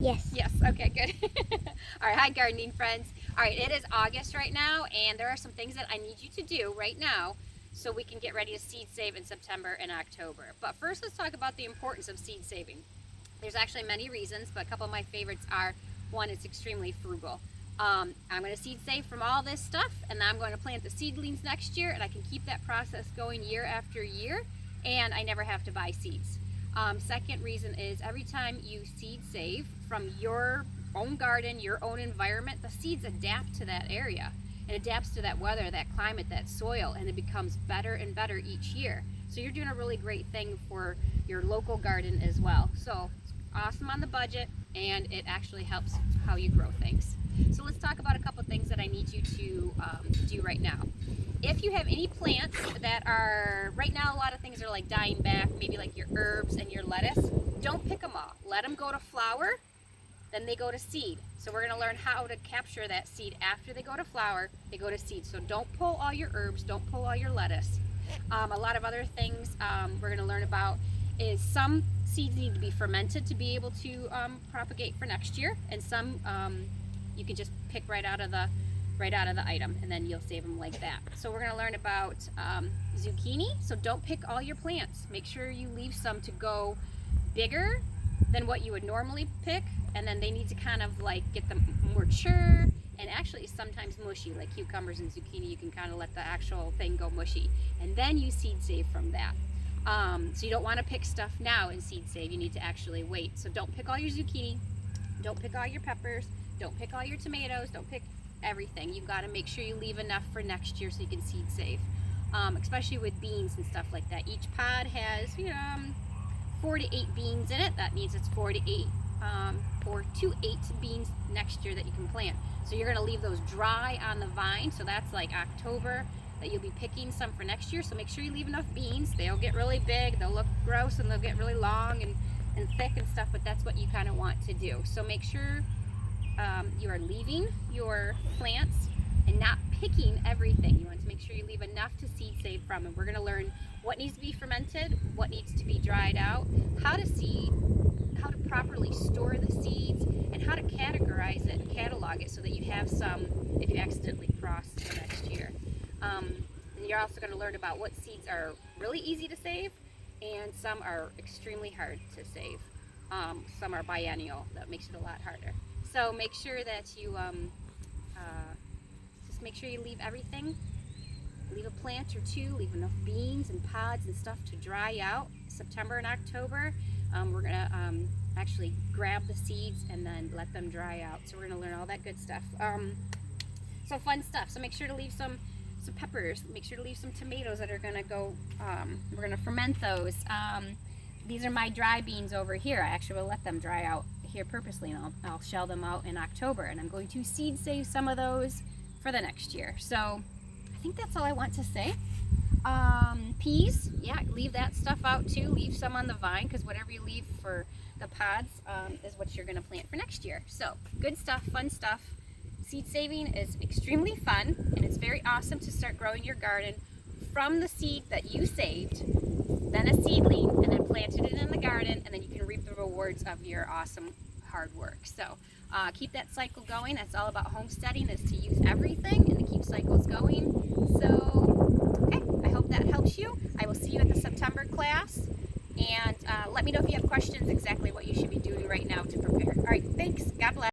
Yes. Yes, okay, good. All right, hi gardening friends. All right, it is August right now, and there are some things that I need you to do right now so we can get ready to seed save in September and October. But first, let's talk about the importance of seed saving. There's actually many reasons, but a couple of my favorites are, one, it's extremely frugal. I'm going to seed save from all this stuff, and then I'm going to plant the seedlings next year, and I can keep that process going year after year, and I never have to buy seeds. Second reason is every time you seed save from your own garden, your own environment, the seeds adapt to that area. It adapts to that weather, that climate, that soil, and it becomes better and better each year. So you're doing a really great thing for your local garden as well. So it's awesome on the budget, and it actually helps how you grow things. So let's talk about a couple things that I need you to do right now. If you have any plants that are, right now a lot of things are like dying back, maybe like your herbs and your lettuce, don't pick them all. Let them go to flower, then they go to seed. So we're going to learn how to capture that seed after they go to flower, they go to seed. So don't pull all your herbs, don't pull all your lettuce. A lot of other things we're going to learn about is some seeds need to be fermented to be able to propagate for next year, and some you can just pick right out of the item, and then you'll save them like that. So we're going to learn about zucchini. So don't pick all your plants. Make sure you leave some to go bigger than what you would normally pick, and then they need to kind of like get them more mature and actually sometimes mushy, like cucumbers and zucchini. You can kind of let the actual thing go mushy, and then you seed save from that. So you don't want to pick stuff now and seed save. You need to actually wait. So don't pick all your zucchini, don't pick all your peppers, don't pick all your tomatoes, don't pick everything. You've got to make sure you leave enough for next year so you can seed save, especially with beans and stuff like that. Each pod has 4 to 8 beans in it. That means it's 4 to 8 beans next year that you can plant. So you're going to leave those dry on the vine. So that's like October that you'll be picking some for next year. So make sure you leave enough beans. They'll get really big, they'll look gross, and they'll get really long and thick and stuff, but that's what you kind of want to do. So make sure you are leaving your plants and not picking everything. You want to make sure you leave enough to seed save from. And we're going to learn what needs to be fermented, what needs to be dried out, how to seed, how to properly store the seeds, and how to categorize it and catalog it so that you have some if you accidentally cross for next year. And you're also going to learn about what seeds are really easy to save and some are extremely hard to save. Some are biennial, that makes it a lot harder. So make sure that you just make sure you leave everything. Leave a plant or two, leave enough beans and pods and stuff to dry out. September and October, we're gonna actually grab the seeds and then let them dry out. So we're gonna learn all that good stuff. So fun stuff. So make sure to leave some peppers. Make sure to leave some tomatoes that are gonna go. We're gonna ferment those. These are my dry beans over here. I actually will let them dry out here purposely, and I'll shell them out in October, and I'm going to seed save some of those for the next year. So I think that's all I want to say. Peas, yeah, leave that stuff out too. Leave some on the vine, because whatever you leave for the pods is what you're going to plant for next year. So good stuff, fun stuff. Seed saving is extremely fun, and it's very awesome to start growing your garden from the seed that you saved, then a seedling, and then planted it in the garden, and then you can reap the rewards of your awesome hard work. So keep that cycle going. That's all about homesteading, is to use everything and to keep cycles going. So okay, I hope that helps you. I will see you at the September class, and let me know if you have questions exactly what you should be doing right now to prepare. All right, thanks. God bless.